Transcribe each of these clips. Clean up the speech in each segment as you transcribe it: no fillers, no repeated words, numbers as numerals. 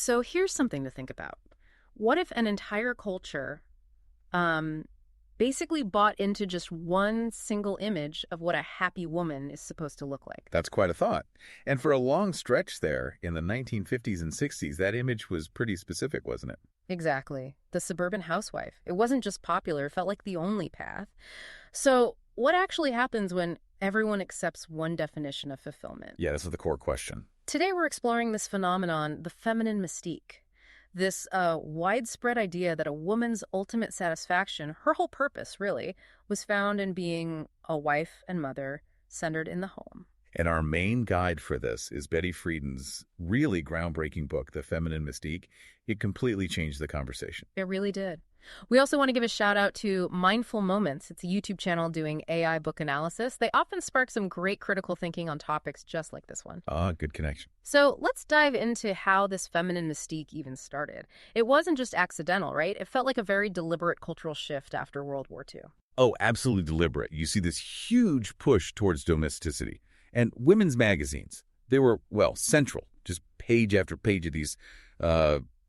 So here's something to think about. What if an entire culture um, basically bought into just one single image of what a happy woman is supposed to look like? That's quite a thought. And for a long stretch there, in the 1950s and 60s, that image was pretty specific, wasn't it? Exactly. The suburban housewife. It wasn't just popular, it felt like the only path. So what actually happens when everyone accepts one definition of fulfillment? Yeah, this is the core question. Today we're exploring this phenomenon, the feminine mystique. This widespread idea that a woman's ultimate satisfaction, her whole purpose really, was found in being a wife and mother centered in the home. And our main guide for this is Betty Friedan's really groundbreaking book, The Feminine Mystique. It completely changed the conversation. It really did. We also want to give a shout out to Mindful Moments. It's a YouTube channel doing AI book analysis. They often spark some great critical thinking on topics just like this one. Good connection. So let's dive into how this feminine mystique even started. It wasn't just accidental, right? It felt like a very deliberate cultural shift after World War II. Oh, absolutely deliberate. You see this huge push towards domesticity. And women's magazines, they were, well, central. Just page after page of these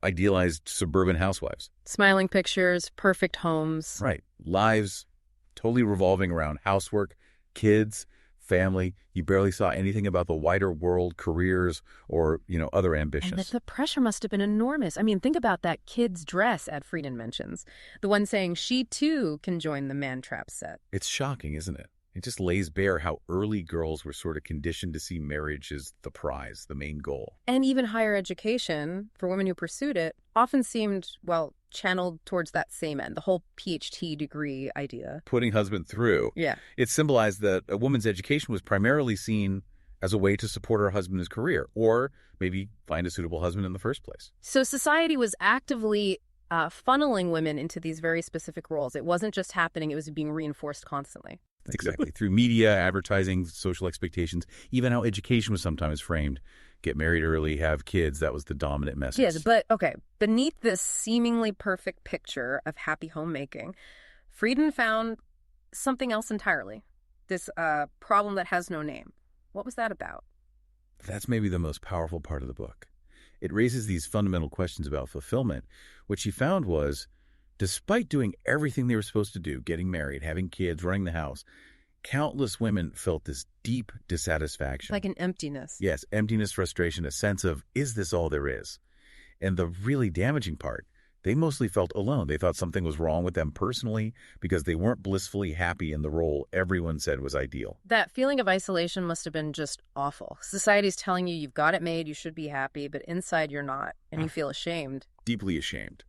idealized suburban housewives. Smiling pictures, perfect homes. Right. Lives totally revolving around housework, kids, family. You barely saw anything about the wider world, careers, or, other ambitions. And the pressure must have been enormous. I mean, think about that kid's dress Ed Friedan mentions. The one saying she, too, can join the man trap set. It's shocking, isn't it? It just lays bare how early girls were sort of conditioned to see marriage as the prize, the main goal. And even higher education, for women who pursued it, often seemed, well, channeled towards that same end, the whole PhD degree idea. Putting husband through. Yeah. It symbolized that a woman's education was primarily seen as a way to support her husband's career, or maybe find a suitable husband in the first place. So society was actively funneling women into these very specific roles. It wasn't just happening, it was being reinforced constantly. Exactly. Through media, advertising, social expectations, even how education was sometimes framed. Get married early, have kids. That was the dominant message. Yes, but okay, beneath this seemingly perfect picture of happy homemaking, Friedan found something else entirely. This problem that has no name. What was that about? That's maybe the most powerful part of the book. It raises these fundamental questions about fulfillment. What she found was, despite doing everything they were supposed to do, getting married, having kids, running the house, countless women felt this deep dissatisfaction. Like an emptiness. Yes, emptiness, frustration, a sense of, is this all there is? And the really damaging part, they mostly felt alone. They thought something was wrong with them personally because they weren't blissfully happy in the role everyone said was ideal. That feeling of isolation must have been just awful. Society's telling you you've got it made, you should be happy, but inside you're not, and you feel ashamed. Deeply ashamed.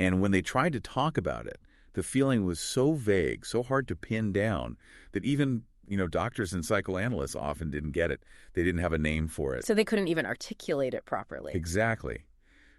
And when they tried to talk about it, the feeling was so vague, so hard to pin down, that even, doctors and psychoanalysts often didn't get it. They didn't have a name for it. So they couldn't even articulate it properly. Exactly.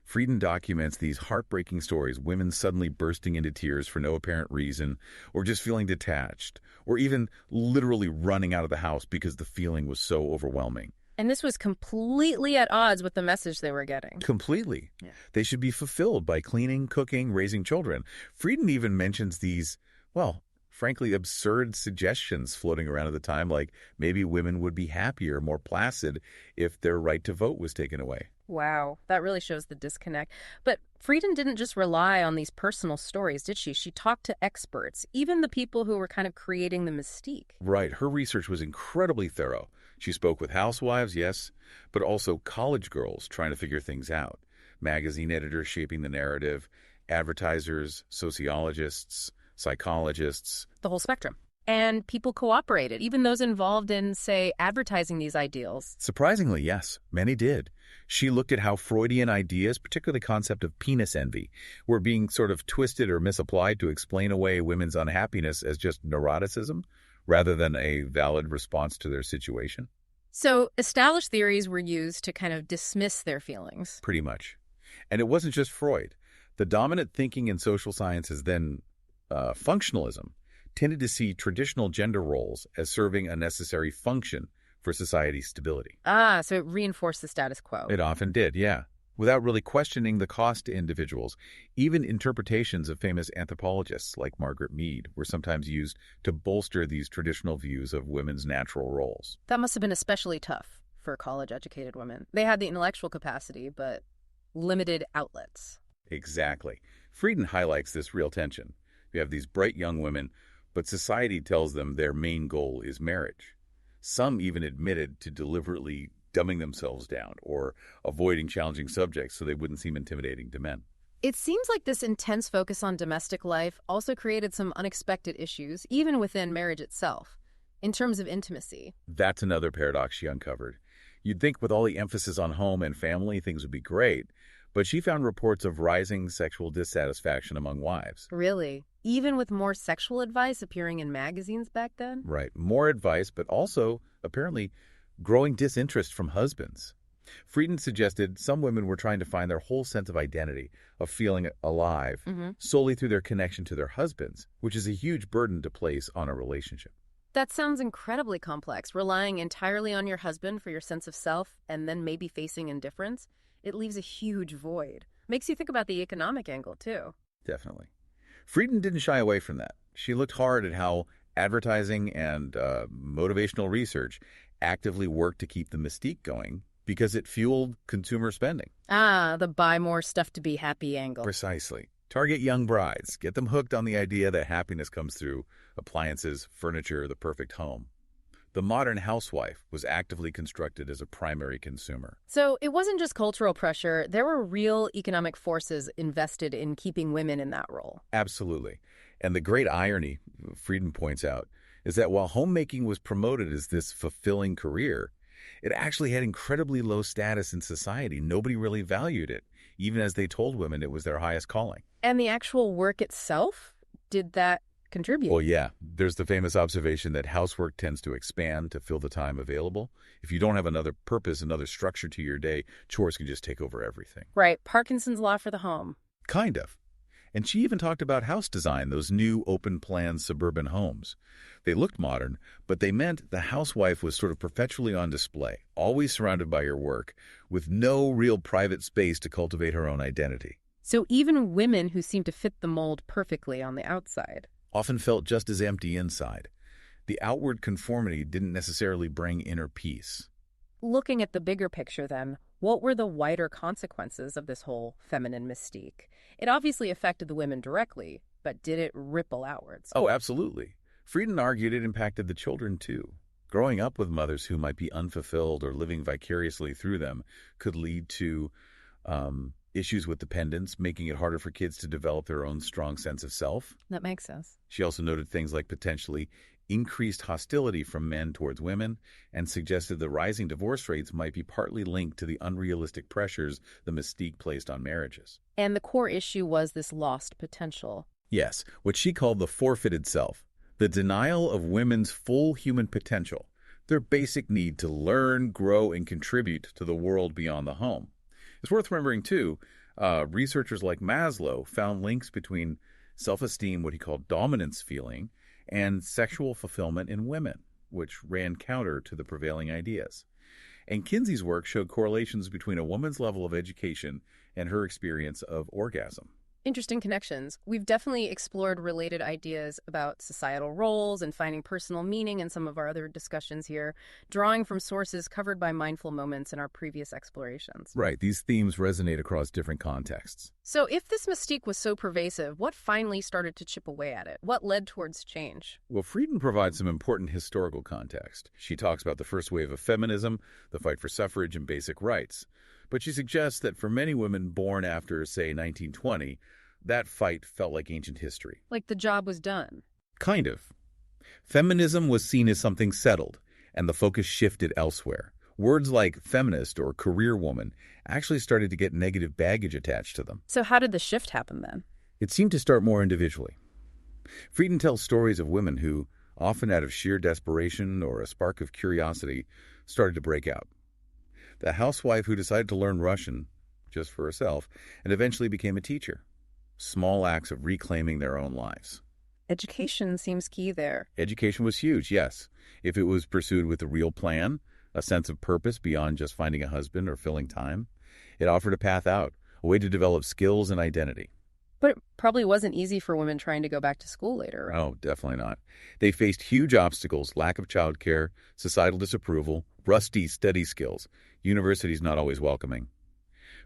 Friedan documents these heartbreaking stories, women suddenly bursting into tears for no apparent reason, or just feeling detached, or even literally running out of the house because the feeling was so overwhelming. And this was completely at odds with the message they were getting. Completely. Yeah. They should be fulfilled by cleaning, cooking, raising children. Friedan even mentions these, well, frankly, absurd suggestions floating around at the time, like maybe women would be happier, more placid if their right to vote was taken away. Wow, that really shows the disconnect. But Friedan didn't just rely on these personal stories, did she? She talked to experts, even the people who were kind of creating the mystique. Right. Her research was incredibly thorough. She spoke with housewives, yes, but also college girls trying to figure things out, magazine editors shaping the narrative, advertisers, sociologists, psychologists. The whole spectrum. And people cooperated, even those involved in, say, advertising these ideals. Surprisingly, yes, many did. She looked at how Freudian ideas, particularly the concept of penis envy, were being sort of twisted or misapplied to explain away women's unhappiness as just neuroticism, rather than a valid response to their situation. So established theories were used to kind of dismiss their feelings. Pretty much. And it wasn't just Freud. The dominant thinking in social sciences then, functionalism, tended to see traditional gender roles as serving a necessary function for society's stability. So it reinforced the status quo. It often did, yeah, without really questioning the cost to individuals. Even interpretations of famous anthropologists like Margaret Mead were sometimes used to bolster these traditional views of women's natural roles. That must have been especially tough for college-educated women. They had the intellectual capacity, but limited outlets. Exactly. Friedan highlights this real tension. You have these bright young women, but society tells them their main goal is marriage. Some even admitted to deliberately dumbing themselves down or avoiding challenging subjects so they wouldn't seem intimidating to men. It seems like this intense focus on domestic life also created some unexpected issues, even within marriage itself, in terms of intimacy. That's another paradox she uncovered. You'd think with all the emphasis on home and family, things would be great, but she found reports of rising sexual dissatisfaction among wives. Really? Even with more sexual advice appearing in magazines back then? Right. More advice, but also, apparently, growing disinterest from husbands. Friedan suggested some women were trying to find their whole sense of identity, of feeling alive, solely through their connection to their husbands, which is a huge burden to place on a relationship. That sounds incredibly complex. Relying entirely on your husband for your sense of self and then maybe facing indifference, it leaves a huge void. Makes you think about the economic angle, too. Definitely. Friedan didn't shy away from that. She looked hard at how advertising and motivational research actively worked to keep the mystique going because it fueled consumer spending. Ah, the buy more stuff to be happy angle. Precisely. Target young brides. Get them hooked on the idea that happiness comes through appliances, furniture, the perfect home. The modern housewife was actively constructed as a primary consumer. So it wasn't just cultural pressure. There were real economic forces invested in keeping women in that role. Absolutely. And the great irony, Friedan points out, is that while homemaking was promoted as this fulfilling career, it actually had incredibly low status in society. Nobody really valued it, even as they told women it was their highest calling. And the actual work itself? Did that contribute? Well, yeah. There's the famous observation that housework tends to expand to fill the time available. If you don't have another purpose, another structure to your day, chores can just take over everything. Right. Parkinson's law for the home. Kind of. And she even talked about house design, those new open-plan suburban homes. They looked modern, but they meant the housewife was sort of perpetually on display, always surrounded by her work, with no real private space to cultivate her own identity. So even women who seem to fit the mold perfectly on the outside Often felt just as empty inside. The outward conformity didn't necessarily bring inner peace. Looking at the bigger picture then, what were the wider consequences of this whole feminine mystique? It obviously affected the women directly, but did it ripple outwards? Oh, absolutely. Friedan argued it impacted the children too. Growing up with mothers who might be unfulfilled or living vicariously through them could lead to issues with dependence, making it harder for kids to develop their own strong sense of self. That makes sense. She also noted things like potentially increased hostility from men towards women and suggested the rising divorce rates might be partly linked to the unrealistic pressures the mystique placed on marriages. And the core issue was this lost potential. Yes, what she called the forfeited self, the denial of women's full human potential, their basic need to learn, grow, and contribute to the world beyond the home. It's worth remembering, too, researchers like Maslow found links between self-esteem, what he called dominance feeling, and sexual fulfillment in women, which ran counter to the prevailing ideas. And Kinsey's work showed correlations between a woman's level of education and her experience of orgasm. Interesting connections. We've definitely explored related ideas about societal roles and finding personal meaning in some of our other discussions here, drawing from sources covered by mindful moments in our previous explorations. Right. These themes resonate across different contexts. So if this mystique was so pervasive, what finally started to chip away at it? What led towards change? Well, Friedan provides some important historical context. She talks about the first wave of feminism, the fight for suffrage and basic rights. But she suggests that for many women born after, say, 1920, that fight felt like ancient history. Like the job was done. Kind of. Feminism was seen as something settled, and the focus shifted elsewhere. Words like feminist or career woman actually started to get negative baggage attached to them. So how did the shift happen then? It seemed to start more individually. Friedan tells stories of women who, often out of sheer desperation or a spark of curiosity, started to break out. The housewife who decided to learn Russian, just for herself, and eventually became a teacher. Small acts of reclaiming their own lives. Education seems key there. Education was huge, yes. If it was pursued with a real plan, a sense of purpose beyond just finding a husband or filling time, it offered a path out, a way to develop skills and identity. But it probably wasn't easy for women trying to go back to school later, right? Oh, definitely not. They faced huge obstacles, lack of childcare, societal disapproval, rusty study skills, universities not always welcoming.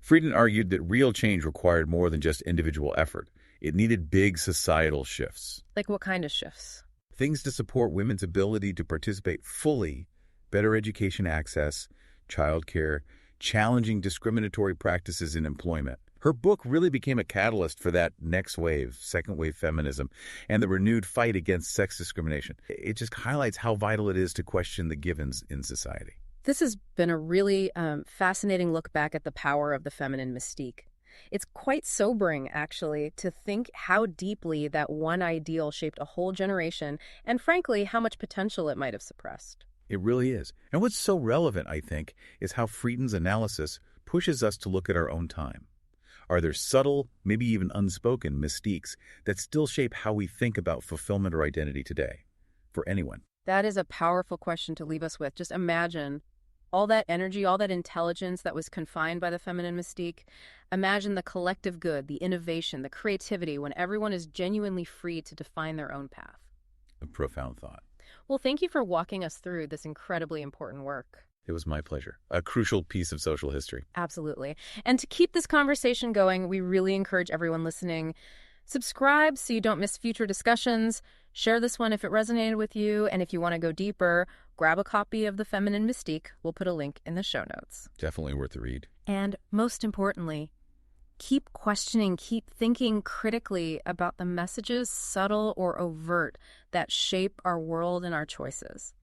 Friedan argued that real change required more than just individual effort. It needed big societal shifts. Like what kind of shifts? Things to support women's ability to participate fully, better education access, childcare, challenging discriminatory practices in employment. Her book really became a catalyst for that next wave, second wave feminism, and the renewed fight against sex discrimination. It just highlights how vital it is to question the givens in society. This has been a really fascinating look back at the power of the feminine mystique. It's quite sobering, actually, to think how deeply that one ideal shaped a whole generation and, frankly, how much potential it might have suppressed. It really is. And what's so relevant, I think, is how Friedan's analysis pushes us to look at our own time. Are there subtle, maybe even unspoken mystiques that still shape how we think about fulfillment or identity today? For anyone. That is a powerful question to leave us with. Just imagine all that energy, all that intelligence that was confined by the feminine mystique. Imagine the collective good, the innovation, the creativity when everyone is genuinely free to define their own path. A profound thought. Well, thank you for walking us through this incredibly important work. It was my pleasure. A crucial piece of social history. Absolutely. And to keep this conversation going, we really encourage everyone listening, subscribe so you don't miss future discussions. Share this one if it resonated with you. And if you want to go deeper, grab a copy of The Feminine Mystique. We'll put a link in the show notes. Definitely worth the read. And most importantly, keep questioning, keep thinking critically about the messages, subtle or overt, that shape our world and our choices.